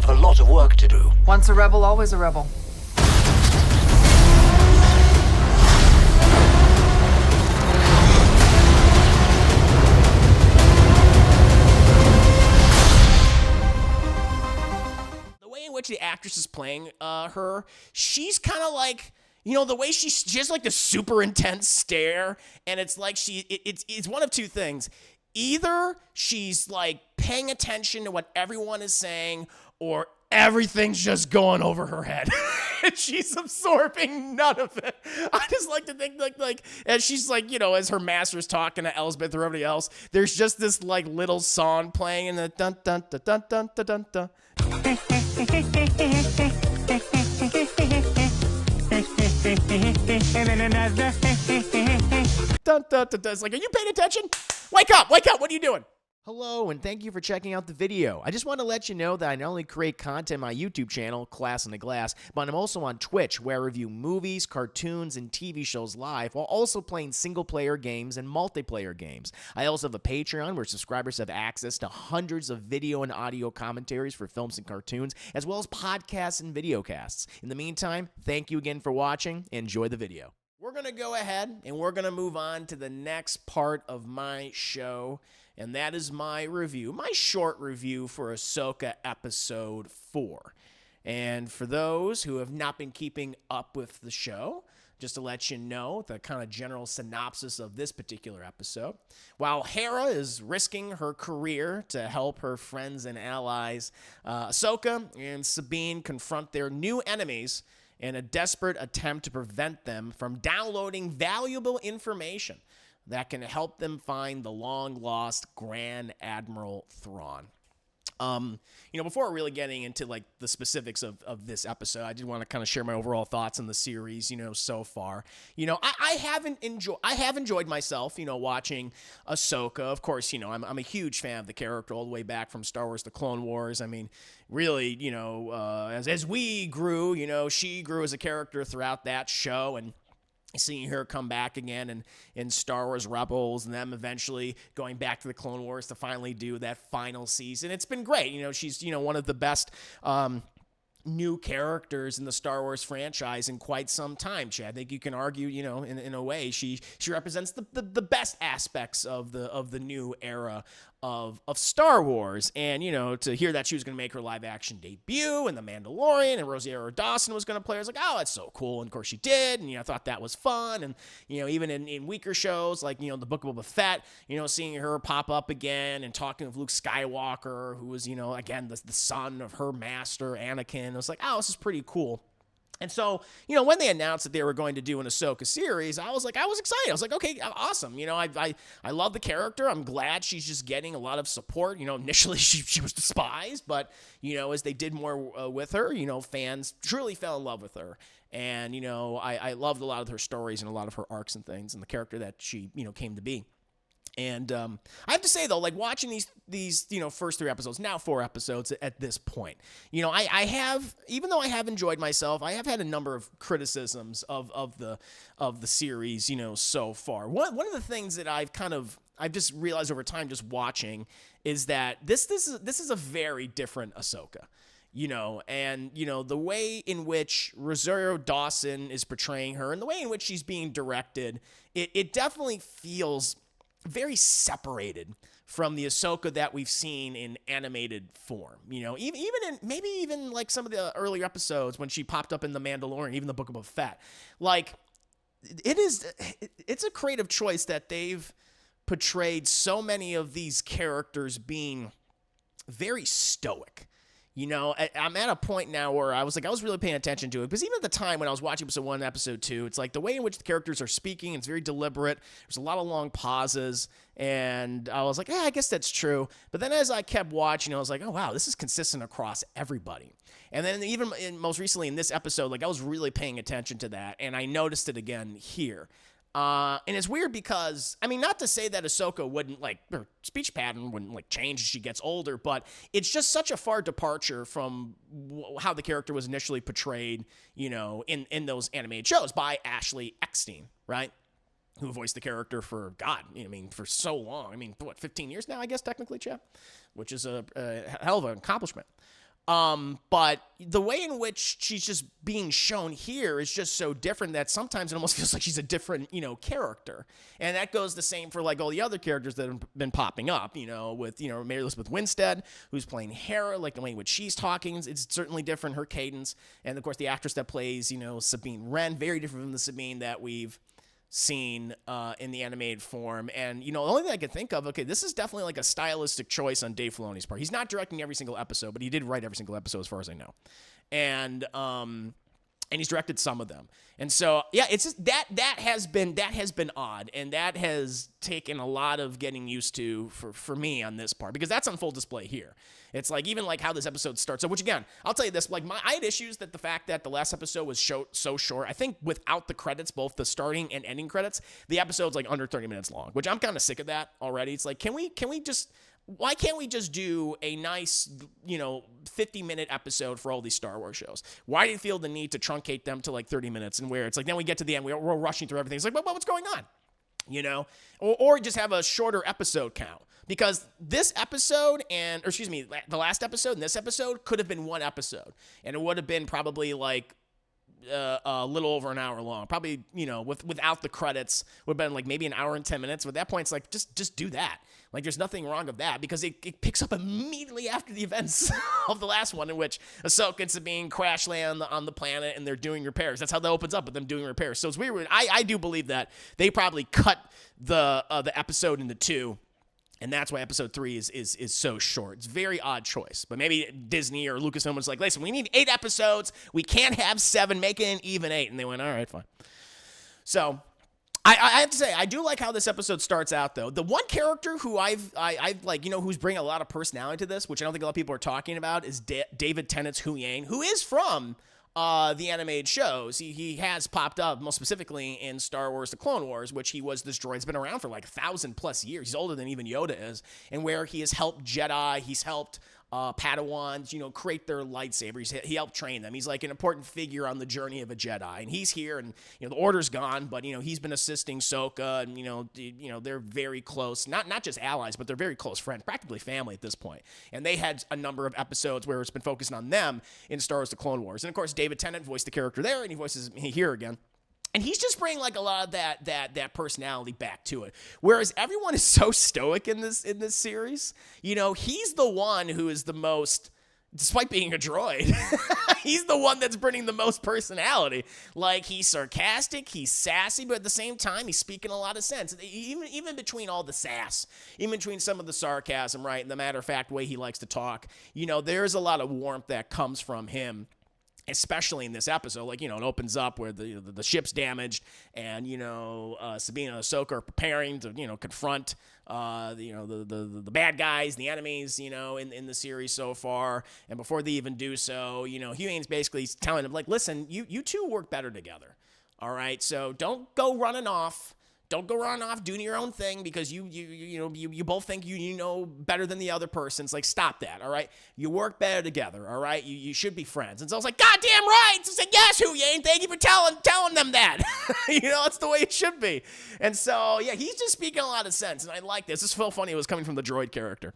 a lot of work to do. Once a rebel, always a rebel. Which the actress is playing her, she's kind of like, you know, the way she has like this super intense stare, and it's like it's one of two things. Either she's like paying attention to what everyone is saying, or everything's just going over her head. And she's absorbing none of it. I just like to think like as she's like, you know, as her master's talking to Elsbeth or everybody else, there's just this like little song playing, and the dun dun dun dun dun dun dun dun. Dun, dun, dun, dun. It's like, are you paying attention? Wake up, what are you doing? Hello, and thank you for checking out the video. I just want to let you know that I not only create content on my YouTube channel, Class in the Glass, but I'm also on Twitch, where I review movies, cartoons, and TV shows live, while also playing single-player games and multiplayer games. I also have a Patreon where subscribers have access to hundreds of video and audio commentaries for films and cartoons, as well as podcasts and videocasts. In the meantime, thank you again for watching. Enjoy the video. We're going to go ahead, and we're going to move on to the next part of my show, and that is my review, my short review for Ahsoka Episode 4. And for those who have not been keeping up with the show, just to let you know the kind of general synopsis of this particular episode. While Hera is risking her career to help her friends and allies, Ahsoka and Sabine confront their new enemies in a desperate attempt to prevent them from downloading valuable information that can help them find the long-lost Grand Admiral Thrawn. Before really getting into like the specifics of this episode, I did want to kind of share my overall thoughts on the series, so far. I have enjoyed myself, watching Ahsoka. Of course, I'm a huge fan of the character all the way back from Star Wars: The Clone Wars. I mean, really, as we grew, she grew as a character throughout that show, and seeing her come back again in Star Wars Rebels, and them eventually going back to the Clone Wars to finally do that final season. It's been great. She's, one of the best new characters in the Star Wars franchise in quite some time, Chad. I think you can argue, in a way, she represents the best aspects of the new era of Star Wars. And, to hear that she was going to make her live action debut in The Mandalorian and Rosario Dawson was going to play, I was like, oh, that's so cool. And of course she did. And, I thought that was fun. And, even in weaker shows like, the Book of Boba Fett, seeing her pop up again and talking with Luke Skywalker, who was, again, the son of her master, Anakin. I was like, oh, this is pretty cool. And so, when they announced that they were going to do an Ahsoka series, I was excited. I was like, okay, awesome. I love the character. I'm glad she's just getting a lot of support. Initially she was despised, but, as they did more with her, fans truly fell in love with her. And, I loved a lot of her stories and a lot of her arcs and things and the character that she, came to be. And I have to say, though, like watching these first 3 episodes, now 4 episodes at this point, I have, even though I have enjoyed myself, I have had a number of criticisms of the series, so far. One of the things that I've just realized over time just watching is that this is a very different Ahsoka. And the way in which Rosario Dawson is portraying her and the way in which she's being directed, it definitely feels very separated from the Ahsoka that we've seen in animated form. Even like some of the earlier episodes when she popped up in The Mandalorian, even the Book of Boba Fett. Like, it's a creative choice that they've portrayed so many of these characters being very stoic. I'm at a point now where I was really paying attention to it, because even at the time when I was watching episode 1 and episode 2, it's like the way in which the characters are speaking, it's very deliberate. There's a lot of long pauses, and I was like, yeah, I guess that's true. But then as I kept watching, I was like, oh, wow, this is consistent across everybody. And then even most recently in this episode, like I was really paying attention to that, and I noticed it again here. And it's weird because, not to say that Ahsoka wouldn't, her speech pattern wouldn't, change as she gets older, but it's just such a far departure from how the character was initially portrayed, in those animated shows by Ashley Eckstein, right? Who voiced the character for, for so long. 15 years now, I guess, technically, Chad? Which is a hell of an accomplishment. But the way in which she's just being shown here is just so different that sometimes it almost feels like she's a different, character. And that goes the same for like all the other characters that have been popping up, with, Mary Elizabeth Winstead, who's playing Hera, like the way in which she's talking, it's certainly different, her cadence. And of course, the actress that plays, Sabine Wren, very different from the Sabine that we've seen in the animated form. And the only thing I could think of, okay, this is definitely like a stylistic choice on Dave Filoni's part. He's not directing every single episode, but he did write every single episode as far as I know, and he's directed some of them. And so yeah, it's just that has been odd, and that has taken a lot of getting used to for me on this part, because that's on full display here. It's like, even like how this episode starts. So, which again, I'll tell you this, like I had issues that the fact that the last episode was so short. I think without the credits, both the starting and ending credits, the episode's like under 30 minutes long, which I'm kind of sick of that already. It's like, why can't we just do a nice, 50-minute episode for all these Star Wars shows? Why do you feel the need to truncate them to like 30 minutes, and where it's like, then we get to the end, we're rushing through everything. It's like, what's going on? Or just have a shorter episode count. Because this episode the last episode and this episode could have been one episode, and it would have been probably like a little over an hour long. Probably, without the credits, would have been like maybe an hour and 10 minutes. But at that point, it's like, just do that. Like, there's nothing wrong with that, because it picks up immediately after the events of the last one, in which Ahsoka and Sabine crash land on the planet, and they're doing repairs. That's how that opens up, with them doing repairs. So it's weird. I do believe that they probably cut the episode into two. And that's why episode 3 is so short. It's a very odd choice. But maybe Disney or Lucasfilm was like, listen, we need 8 episodes. We can't have 7. Make it an even 8. And they went, all right, fine. So I have to say, I do like how this episode starts out, though. The one character who I've like, who's bringing a lot of personality to this, which I don't think a lot of people are talking about, is David Tennant's Huyang, who is from the animated shows. He has popped up most specifically in Star Wars: The Clone Wars, which he was this droid. He's been around for like 1,000+ years. He's older than even Yoda is, and where he has helped Jedi, he's helped Padawans, create their lightsabers. He helped train them. He's like an important figure on the journey of a Jedi, and he's here. And the Order's gone, but he's been assisting Ahsoka, and they're very close. Not just allies, but they're very close friends, practically family at this point. And they had a number of episodes where it's been focusing on them in Star Wars: The Clone Wars. And of course, David Tennant voiced the character there, and he voices me here again. And he's just bringing like a lot of that personality back to it. Whereas everyone is so stoic in this series. He's the one who is the most, despite being a droid, he's the one that's bringing the most personality. Like, he's sarcastic, he's sassy, but at the same time, he's speaking a lot of sense. Even between all the sass, even between some of the sarcasm, right, and the matter-of-fact way he likes to talk, there's a lot of warmth that comes from him. Especially in this episode, like, it opens up where the ship's damaged, and, Sabine and Ahsoka are preparing to, confront, the bad guys, the enemies, in the series so far. And before they even do so, Huyang's basically telling them, like, listen, you two work better together. All right. So don't go running off. Don't go running off doing your own thing because you both think you know better than the other person. It's like, stop that, all right? You work better together, all right? You should be friends. And so I was like, goddamn right! So I said, yes, Huyang, thank you for telling them that. It's the way it should be. And so, yeah, he's just speaking a lot of sense, and I like this. It's so funny it was coming from the droid character.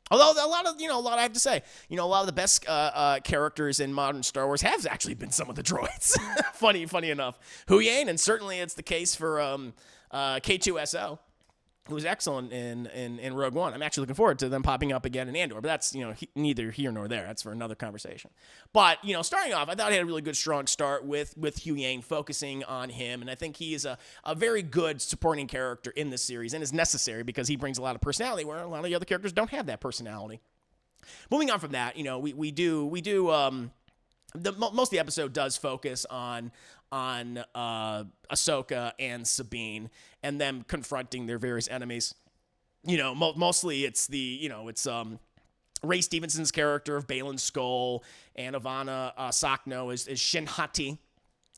Although a lot I have to say, a lot of the best characters in modern Star Wars have actually been some of the droids. funny enough. Huyang, and certainly it's the case for K2SO, who's excellent in Rogue One. I'm actually looking forward to them popping up again in Andor, but that's, neither here nor there. That's for another conversation. But, starting off, I thought he had a really good, strong start with Huyang, focusing on him, and I think he is a very good supporting character in this series, and is necessary because he brings a lot of personality where a lot of the other characters don't have that personality. Moving on from that, we do most of the episode does focus on Ahsoka and Sabine and them confronting their various enemies. Mostly it's Ray Stevenson's character of Baylan Skoll, and Ivana Sakno is Shin Hati.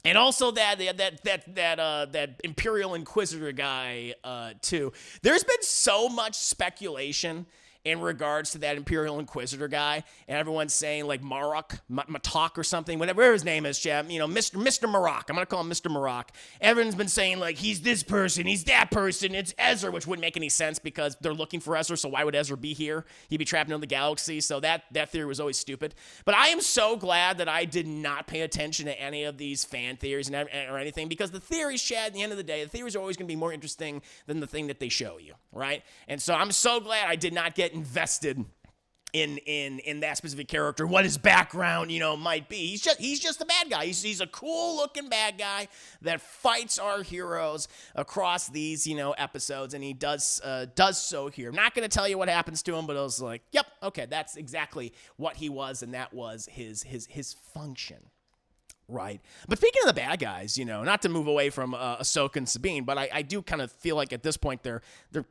And also that Imperial Inquisitor guy too. There's been so much speculation in regards to that Imperial Inquisitor guy, and everyone's saying like Marok, Matok or something, whatever his name is, Chad, Mr. Marok. I'm gonna call him Mr. Marok. Everyone's been saying like he's this person, he's that person, it's Ezra, which wouldn't make any sense because they're looking for Ezra, so why would Ezra be here? He'd be trapped in the galaxy, so that theory was always stupid. But I am so glad that I did not pay attention to any of these fan theories or anything, because the theories, Chad, at the end of the day, the theories are always gonna be more interesting than the thing that they show you, right? And so I'm so glad I did not get invested in that specific character, what his background, might be. He's just a bad guy. He's a cool looking bad guy that fights our heroes across these, episodes, and he does so here. I'm not going to tell you what happens to him, but I was like, yep, okay, that's exactly what he was, and that was his function. Right. But speaking of the bad guys, not to move away from Ahsoka and Sabine, but I do kind of feel like at this point they're kind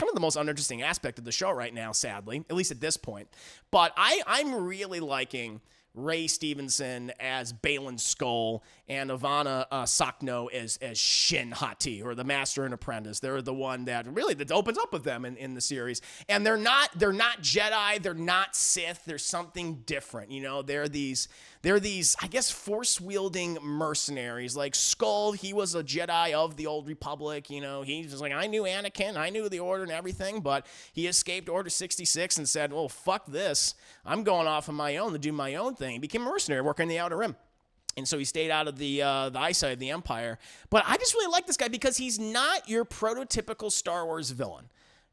of the most uninteresting aspect of the show right now, sadly, at least at this point. But I'm really liking Ray Stevenson as Baylan Skoll and Ivana Sakno as Shin Hati, or the Master and Apprentice. They're the one that opens up with them in the series. And they're not Jedi, they're not Sith, they're something different. They're these, I guess, force-wielding mercenaries. Like Skoll, he was a Jedi of the Old Republic, he's just like, I knew Anakin, I knew the Order and everything, but he escaped Order 66 and said, well, fuck this, I'm going off on my own to do my own thing. He became a mercenary working in the Outer Rim. And so he stayed out of the eyesight of the Empire. But I just really like this guy because he's not your prototypical Star Wars villain.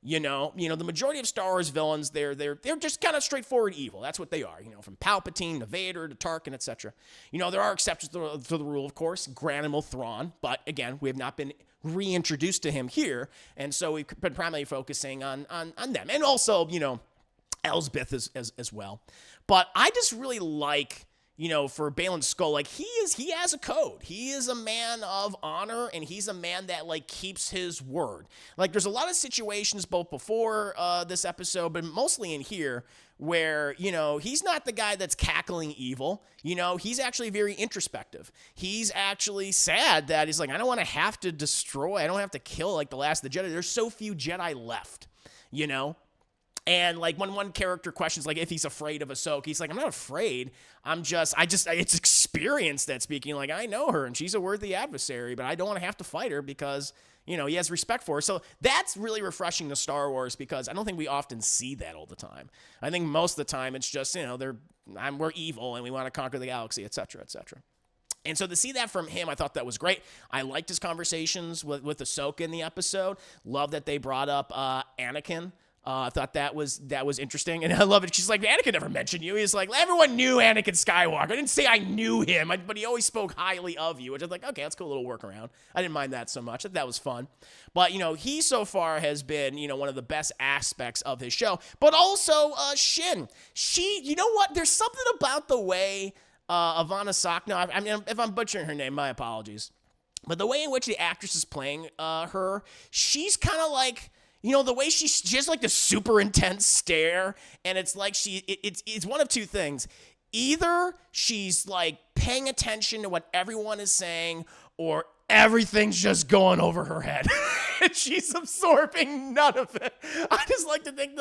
The majority of Star Wars villains, they're just kind of straightforward evil. That's what they are. From Palpatine to Vader to Tarkin, etc. There are exceptions to the rule, of course. Admiral Thrawn, but again, we have not been reintroduced to him here, and so we've been primarily focusing on them, and also Elsbeth as well. But I just really like, for Baylan Skoll, like he has a code. He is a man of honor, and he's a man that keeps his word. Like there's a lot of situations both before this episode, but mostly in here, where, he's not the guy that's cackling evil. He's actually very introspective. He's actually sad that he's like, I don't want to have to destroy, I don't have to kill the last of the Jedi. There's so few Jedi left, And when one character questions if he's afraid of Ahsoka, he's like, I'm not afraid. It's experience that's speaking. I know her and she's a worthy adversary, but I don't want to have to fight her because, he has respect for her. So that's really refreshing to Star Wars because I don't think we often see that all the time. I think most of the time it's just, we're evil and we want to conquer the galaxy, etc., etc. And so to see that from him, I thought that was great. I liked his conversations with Ahsoka in the episode. Love that they brought up Anakin. I thought that was interesting, and I love it. She's like, Anakin never mentioned you. He's like, everyone knew Anakin Skywalker. I didn't say I knew him, but he always spoke highly of you, which I was like, okay, that's a cool little workaround. I didn't mind that so much. That was fun. But, he so far has been, one of the best aspects of his show. But also, Shin. You know what? There's something about the way Ivana Sakno, I mean, if I'm butchering her name, my apologies. But the way in which the actress is playing her, she's kind of like, the way she has the super intense stare, and it's like it's one of two things. Either she's paying attention to what everyone is saying, or everything's just going over her head. And she's absorbing none of it. I just like to think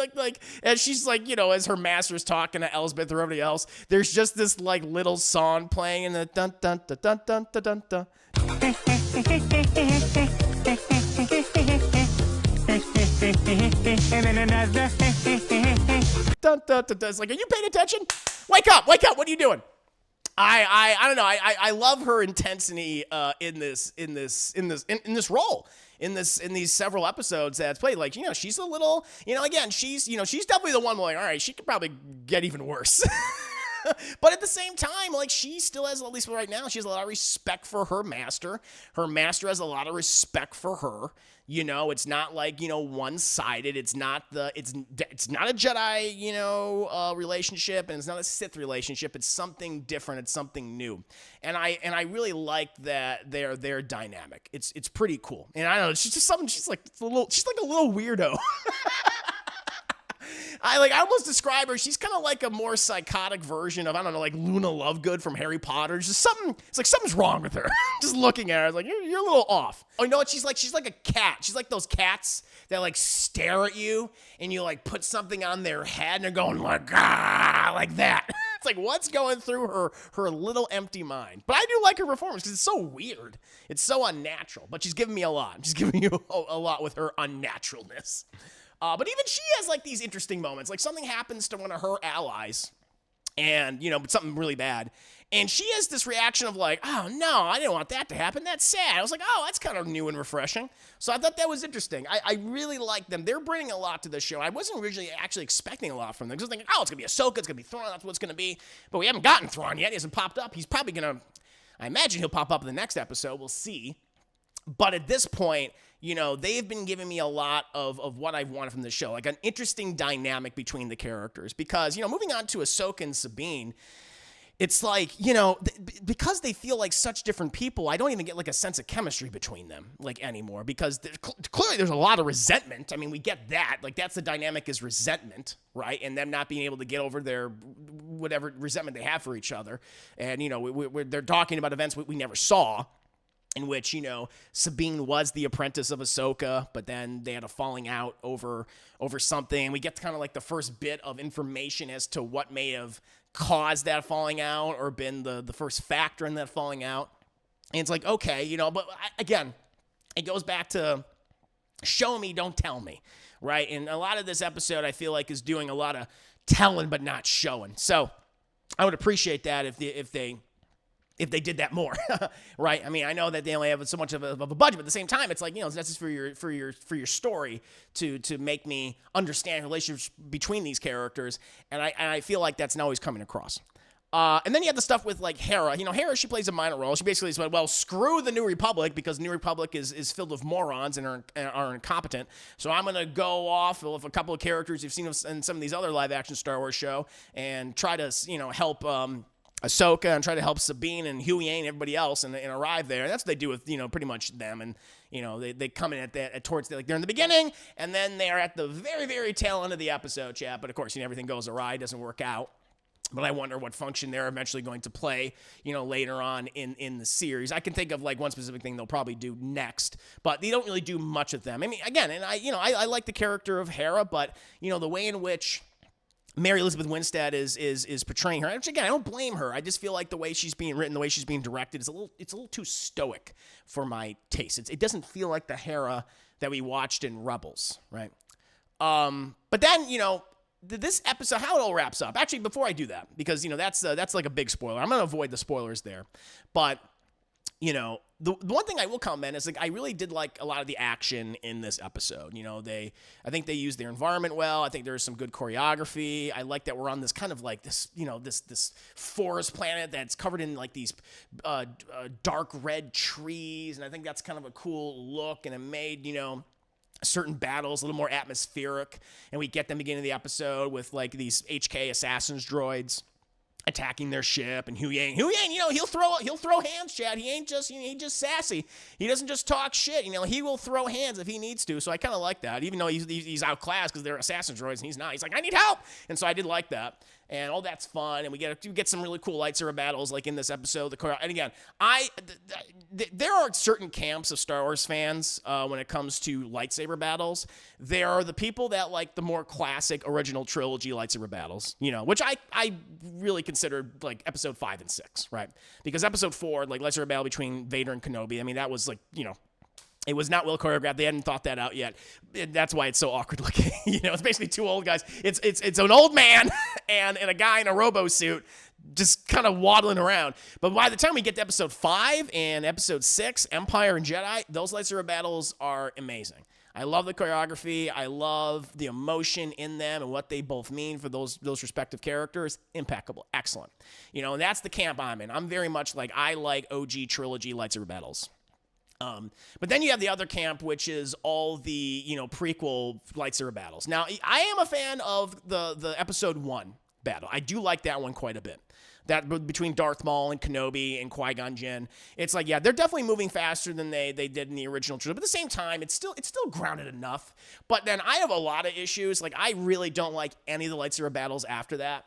as she's as her master's talking to Elsbeth or everybody else, there's just this little song playing and the dun dun dun dun dun dun dun dun. Dun, dun, dun, dun. It's like, are you paying attention? Wake up! What are you doing? I don't know. I love her intensity in this role. In these several episodes that's played, she's a little, again, she's definitely the one all right, she could probably get even worse. But at the same time, she still has, at least right now, she has a lot of respect for her master. Her master has a lot of respect for her. It's not one-sided. It's not a Jedi, relationship, and it's not a Sith relationship. It's something different. It's something new. And I really like that their dynamic. It's pretty cool. And I don't know, she's just something, she's like a little weirdo. I almost describe her. She's kind of like a more psychotic version of, I don't know, like Luna Lovegood from Harry Potter. Just something. It's like something's wrong with her. Just looking at her, I was like, you're a little off. Oh, you know what? She's like a cat. She's like those cats that like stare at you, and you like put something on their head, and they're going like like that. It's like, what's going through her little empty mind? But I do like her performance because it's so weird. It's so unnatural. But she's giving me a lot. She's giving you a lot with her unnaturalness. But even she has like these interesting moments. Like something happens to one of her allies, and something really bad. And she has this reaction of like, oh no, I didn't want that to happen. That's sad. I was like, oh, that's kind of new and refreshing. So I thought that was interesting. I really like them. They're bringing a lot to the show. I wasn't originally actually expecting a lot from them. Because I was thinking, oh, it's going to be Ahsoka, it's going to be Thrawn, that's what it's going to be. But we haven't gotten Thrawn yet. He hasn't popped up. He's probably going to, I imagine he'll pop up in the next episode. We'll see. But at this point, they've been giving me a lot of what I've wanted from the show. Like an interesting dynamic between the characters. Because, moving on to Ahsoka and Sabine, it's like, because they feel like such different people, I don't even get like a sense of chemistry between them like anymore, because clearly there's a lot of resentment. I mean, we get that. Like that's the dynamic, is resentment, right? And them not being able to get over their whatever resentment they have for each other. And, they're talking about events we never saw, in which, Sabine was the apprentice of Ahsoka, but then they had a falling out over something. We get kind of like the first bit of information as to what may have caused that falling out or been the first factor in that falling out. And it's like, okay, but again, it goes back to show me, don't tell me, right? And a lot of this episode, I feel like, is doing a lot of telling but not showing. So I would appreciate that if they did that more, right? I mean, I know that they only have so much of a budget, but at the same time, it's like, it's necessary for your story to make me understand relationships between these characters, and I feel like that's not always coming across. And then you have the stuff with like Hera. Hera, she plays a minor role. She basically said, well, screw the New Republic, because New Republic is filled with morons and are incompetent. So I'm going to go off with a couple of characters you've seen in some of these other live action Star Wars show and try to, help Ahsoka and try to help Sabine and Huey and everybody else and arrive there. And that's what they do with, pretty much them. And, they come in at towards, like they're in the beginning, and then they're at the very, very tail end of the episode, chat. But of course, everything goes awry, doesn't work out. But I wonder what function they're eventually going to play, later on in the series. I can think of like one specific thing they'll probably do next, but they don't really do much with them. I mean, again, and I like the character of Hera, but, the way in which Mary Elizabeth Winstead is portraying her, which again, I don't blame her. I just feel like the way she's being written, the way she's being directed, it's a little too stoic for my taste. It doesn't feel like the Hera that we watched in Rebels, right? But then, this episode, how it all wraps up. Actually, before I do that, because, that's like a big spoiler. I'm going to avoid the spoilers there. But, the one thing I will comment is, like, I really did like a lot of the action in this episode. I think they used their environment well. I think there's some good choreography. I like that we're on this kind of like this, this forest planet that's covered in like these dark red trees. And I think that's kind of a cool look. And it made, certain battles a little more atmospheric. And we get them beginning of the episode with like these HK assassins droids attacking their ship, and Hu Yang, he'll throw hands, Chad. He ain't just sassy. He doesn't just talk shit. He will throw hands if he needs to. So I kind of like that, even though he's outclassed because they're assassin droids and he's not. He's like, I need help, and so I did like that. And all that's fun, and we get some really cool lightsaber battles like in this episode. And again, there are certain camps of Star Wars fans when it comes to lightsaber battles. There are the people that like the more classic original trilogy lightsaber battles, which I really consider like episode 5 and 6, right? Because episode 4, like lightsaber battle between Vader and Kenobi, I mean, that was like, it was not well choreographed. They hadn't thought that out yet. That's why it's so awkward looking. It's basically two old guys. It's an old man and a guy in a robo suit just kind of waddling around. But by the time we get to episode 5 and episode 6, Empire and Jedi, those lightsaber battles are amazing. I love the choreography. I love the emotion in them and what they both mean for those respective characters. Impeccable. Excellent. And that's the camp I'm in. I'm very much like, I like OG trilogy lightsaber battles. But then you have the other camp, which is all the, prequel lightsaber battles. Now, I am a fan of the episode 1 battle. I do like that one quite a bit. that between Darth Maul and Kenobi and Qui-Gon Jinn. It's like, yeah, they're definitely moving faster than they did in the original trilogy. But at the same time, it's still grounded enough. But then I have a lot of issues. Like, I really don't like any of the lightsaber battles after that.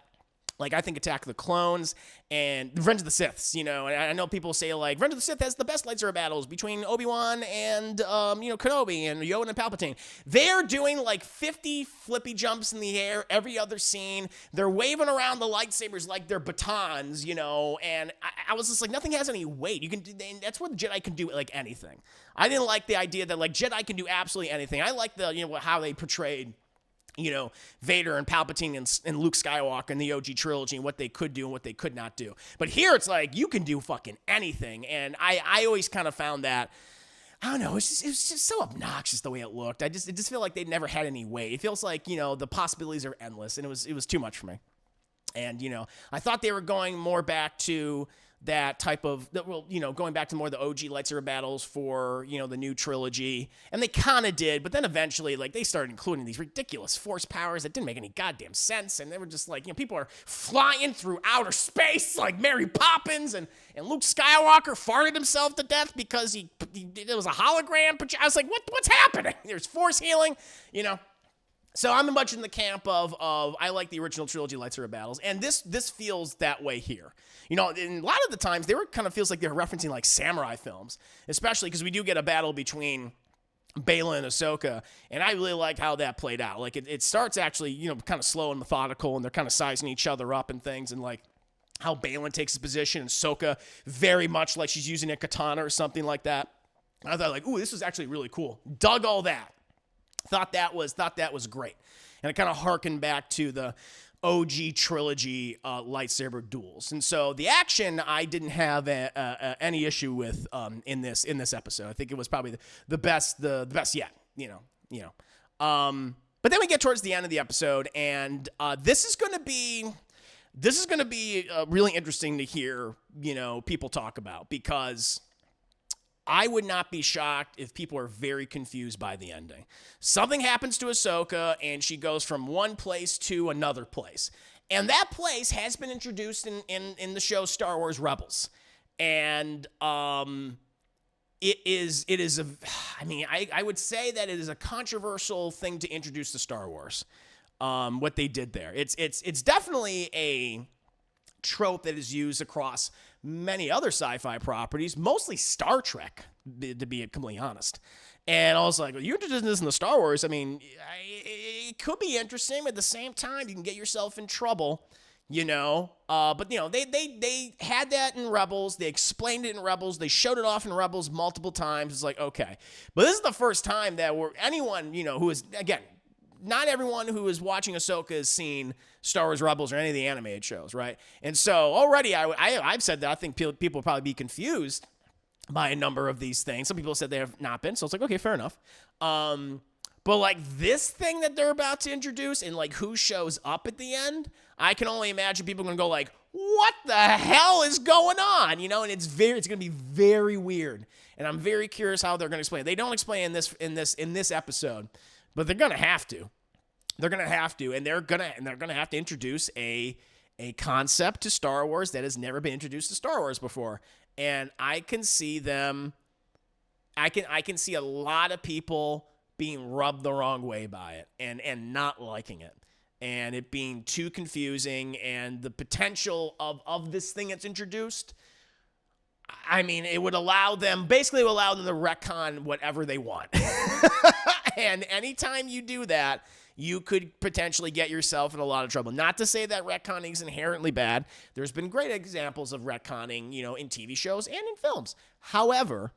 Like, I think Attack of the Clones and Revenge of the Siths, and I know people say, like, Revenge of the Sith has the best lightsaber battles between Obi-Wan and, Kenobi and Yoda and Palpatine. They're doing, like, 50 flippy jumps in the air every other scene. They're waving around the lightsabers like they're batons, and I was just like, nothing has any weight. That's where the Jedi can do, like, anything. I didn't like the idea that, like, Jedi can do absolutely anything. I like how they portrayed Vader and Palpatine and Luke Skywalker in the OG trilogy and what they could do and what they could not do. But here it's like, you can do fucking anything. And I always kind of found that, I don't know, it was just so obnoxious the way it looked. It just feel like they never had any weight. It feels like, the possibilities are endless, and it was too much for me. And, I thought they were going more back to that type of, going back to more the OG lightsaber battles for, the new trilogy. And they kind of did, but then eventually, like, they started including these ridiculous force powers that didn't make any goddamn sense. And they were just like, people are flying through outer space like Mary Poppins, and Luke Skywalker farted himself to death because it was a hologram. I was like, what's happening? There's force healing, So I'm much in the camp of I like the original trilogy lightsaber battles, and this feels that way here. And a lot of the times, kind of feels like they're referencing, like, samurai films, especially because we do get a battle between Bayla and Ahsoka, and I really like how that played out. Like, it starts actually, kind of slow and methodical, and they're kind of sizing each other up and things, and, like, how Baylan takes his position, and Ahsoka very much like she's using a katana or something like that. And I thought, like, ooh, this was actually really cool. Dug all that. Thought that was great. And it kind of harkened back to the OG trilogy lightsaber duels. And so the action I didn't have any issue with in this episode. I think it was probably the best yet, But then we get towards the end of the episode, and this is going to be really interesting to hear, people talk about, because I would not be shocked if people are very confused by the ending. Something happens to Ahsoka, and she goes from one place to another place. And that place has been introduced in the show Star Wars Rebels. And it is I would say that it is a controversial thing to introduce to Star Wars, what they did there. It's definitely a trope that is used across many other sci-fi properties, mostly Star Trek, to be completely honest. And I was like, well, you're introducing this in the Star Wars. I mean, it could be interesting, but at the same time, you can get yourself in trouble, But, they had that in Rebels. They explained it in Rebels. They showed it off in Rebels multiple times. It's like, okay. But this is the first time that anyone, who is, again, not everyone who is watching Ahsoka has seen Star Wars Rebels or any of the animated shows, right? And so already I've said that I think people will probably be confused by a number of these things. Some people said they have not been, so it's like, okay, fair enough. But like this thing that they're about to introduce and like who shows up at the end, I can only imagine people are going to go like, what the hell is going on? And it's going to be very weird. And I'm very curious how they're going to explain it. They don't explain in this episode, but they're going to have to. They're going to have to, and they're going to have to introduce a concept to Star Wars that has never been introduced to Star Wars before. And I can see them, I can see a lot of people being rubbed the wrong way by it and not liking it. And it being too confusing, and the potential of this thing that's introduced, I mean, it would allow them to retcon whatever they want. And anytime you do that, you could potentially get yourself in a lot of trouble. Not to say that retconning is inherently bad. There's been great examples of retconning, in TV shows and in films. However,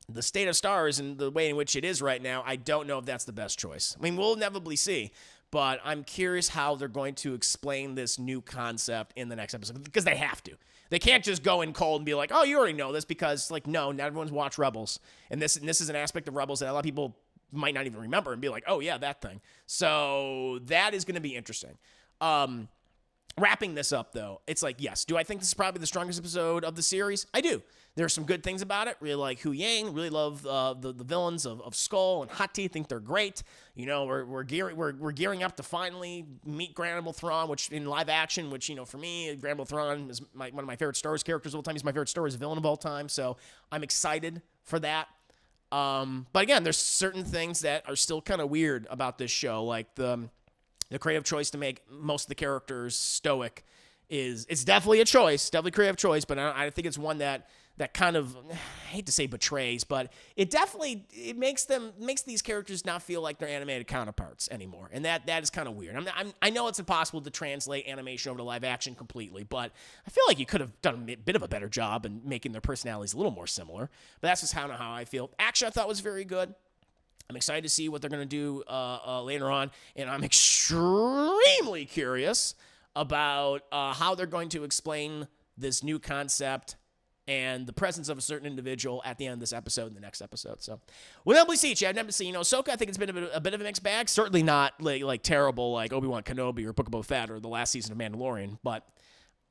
the state of Star Wars and the way in which it is right now, I don't know if that's the best choice. I mean, we'll inevitably see, but I'm curious how they're going to explain this new concept in the next episode, because they have to. They can't just go in cold and be like, oh, you already know this, because, like, no, not everyone's watched Rebels. And this is an aspect of Rebels that a lot of people might not even remember and be like, oh, yeah, that thing. So that is going to be interesting. wrapping this up, though, it's like, yes, do I think this is probably the strongest episode of the series? I do. There are some good things about it. Really like Hu Yang. Really love the villains of Skull and Hati. Think they're great. You know, we're gearing up to finally meet Grand Admiral Thrawn, which in live action, which, you know, for me, Grand Admiral Thrawn is one of my favorite Star Wars characters of all time. He's my favorite Star Wars villain of all time. So I'm excited for that. But again, there's certain things that are still kind of weird about this show, like the creative choice to make most of the characters stoic it's definitely a choice, definitely a creative choice, but I think it's one that kind of, I hate to say betrays, but it makes these characters not feel like their animated counterparts anymore, and that is kind of weird. I know it's impossible to translate animation over to live action completely, but I feel like you could have done a bit of a better job in making their personalities a little more similar. But that's just how I feel. Action I thought was very good. I'm excited to see what they're going to do later on, and I'm extremely curious about how they're going to explain this new concept and the presence of a certain individual at the end of this episode and the next episode. So we'll never see, Chad. Never see. You know, Ahsoka, I think it's been a bit of a mixed bag. Certainly not like terrible like Obi-Wan Kenobi or Book of Boba Fett or the last season of Mandalorian, but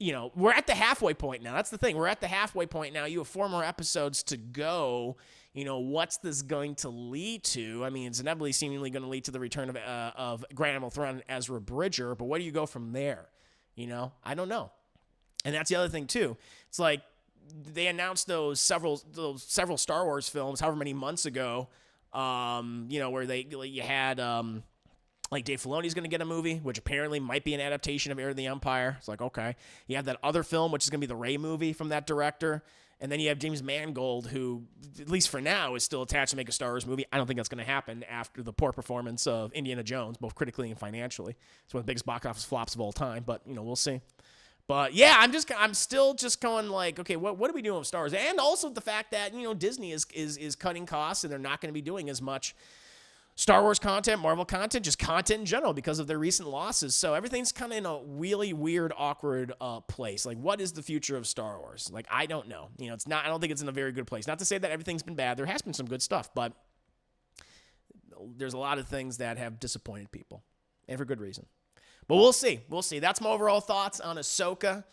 you know, we're at the halfway point now. That's the thing. We're at the halfway point now. You have 4 more episodes to go. You know, what's this going to lead to? I mean, it's inevitably seemingly going to lead to the return of Grand Admiral Thrawn and Ezra Bridger, but where do you go from there? You know, I don't know. And that's the other thing, too. It's like they announced those several Star Wars films however many months ago, you know, where you had like Dave Filoni's going to get a movie, which apparently might be an adaptation of Heir to the Empire. It's like, okay. You have that other film, which is going to be the Rey movie from that director. And then you have James Mangold, who, at least for now, is still attached to make a Star Wars movie. I don't think that's going to happen after the poor performance of Indiana Jones, both critically and financially. It's one of the biggest box office flops of all time, but, you know, we'll see. But, yeah, I'm still just going like, okay, what are we doing with Star Wars? And also the fact that, you know, Disney is cutting costs, and they're not going to be doing as much Star Wars content, Marvel content, just content in general because of their recent losses. So everything's kind of in a really weird, awkward place. Like, what is the future of Star Wars? Like, I don't know. You know, it's not. I don't think it's in a very good place. Not to say that everything's been bad. There has been some good stuff, but there's a lot of things that have disappointed people, and for good reason. But we'll see. We'll see. That's my overall thoughts on Ahsoka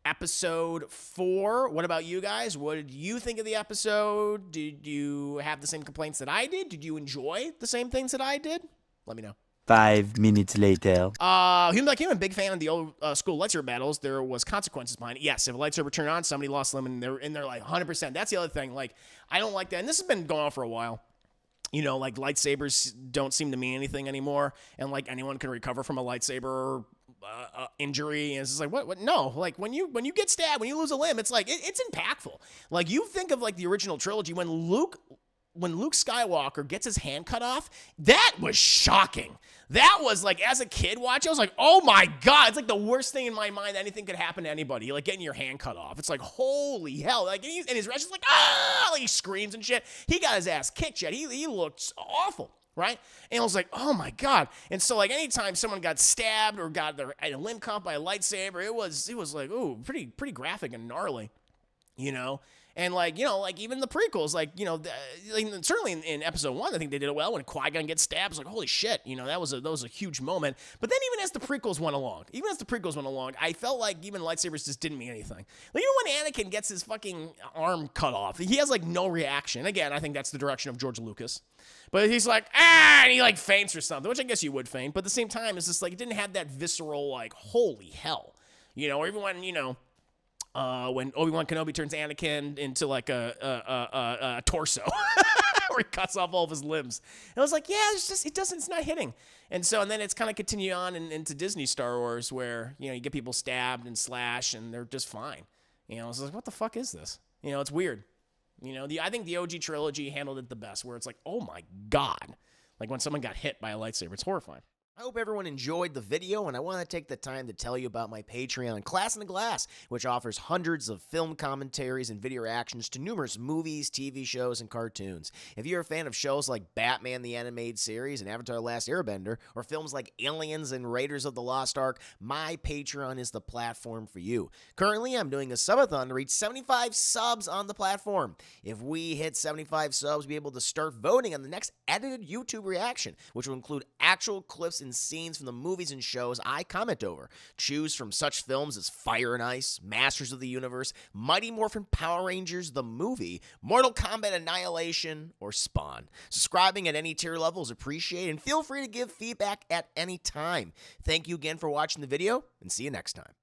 episode 4. What about you guys? What did you think of the episode? Did you have the same complaints that I did? Did you enjoy the same things that I did? Let me know. 5 minutes later. Human Like Human, big fan of the old school lightsaber battles. There was consequences behind it. Yes, if a lightsaber turned on, somebody lost them, and they're like 100%. That's the other thing. Like, I don't like that. And this has been going on for a while. You know, like lightsabers don't seem to mean anything anymore, and like anyone can recover from a lightsaber injury, and it's just like what? No, like when you get stabbed, when you lose a limb, it's like it's impactful. Like you think of like the original trilogy when Luke Skywalker gets his hand cut off, that was shocking. That was like, as a kid watching, I was like, oh my God, it's like the worst thing in my mind. Anything could happen to anybody, like getting your hand cut off. It's like, holy hell. Like, and his reaction's like, ah, like he screams and shit. He got his ass kicked yet. He looked awful, right? And I was like, oh my God. And so like anytime someone got stabbed or got their limb cut by a lightsaber, it was like, ooh, pretty graphic and gnarly, you know? And, like, you know, like, even the prequels, like, you know, certainly in episode 1, I think they did it well. When Qui-Gon gets stabbed, it's like, holy shit, you know, that was a huge moment. But then even as the prequels went along, I felt like even lightsabers just didn't mean anything. Like, even when Anakin gets his fucking arm cut off, he has, like, no reaction. Again, I think that's the direction of George Lucas. But he's like, and he, like, faints or something, which I guess you would faint. But at the same time, it's just, like, it didn't have that visceral, like, holy hell. You know, or even when, you know, when Obi-Wan Kenobi turns Anakin into like a torso, where he cuts off all of his limbs. And I was like, yeah, it's not hitting. And then it's kind of continue on into Disney Star Wars, where, you know, you get people stabbed and slashed and they're just fine. You know, it's like, what the fuck is this? You know, it's weird. You know, I think the OG trilogy handled it the best, where it's like, oh my God, like when someone got hit by a lightsaber, it's horrifying. I hope everyone enjoyed the video, and I want to take the time to tell you about my Patreon, Class in the Glass, which offers hundreds of film commentaries and video reactions to numerous movies, TV shows, and cartoons. If you're a fan of shows like Batman the Animated Series and Avatar: The Last Airbender, or films like Aliens and Raiders of the Lost Ark, my Patreon is the platform for you. Currently, I'm doing a subathon to reach 75 subs on the platform. If we hit 75 subs, we'll be able to start voting on the next edited YouTube reaction, which will include actual clips and and scenes from the movies and shows I comment over. Choose from such films as Fire and Ice, Masters of the Universe, Mighty Morphin Power Rangers the movie, Mortal Kombat Annihilation, or Spawn. Subscribing at any tier level is appreciated, and feel free to give feedback at any time. Thank you again for watching the video, and see you next time.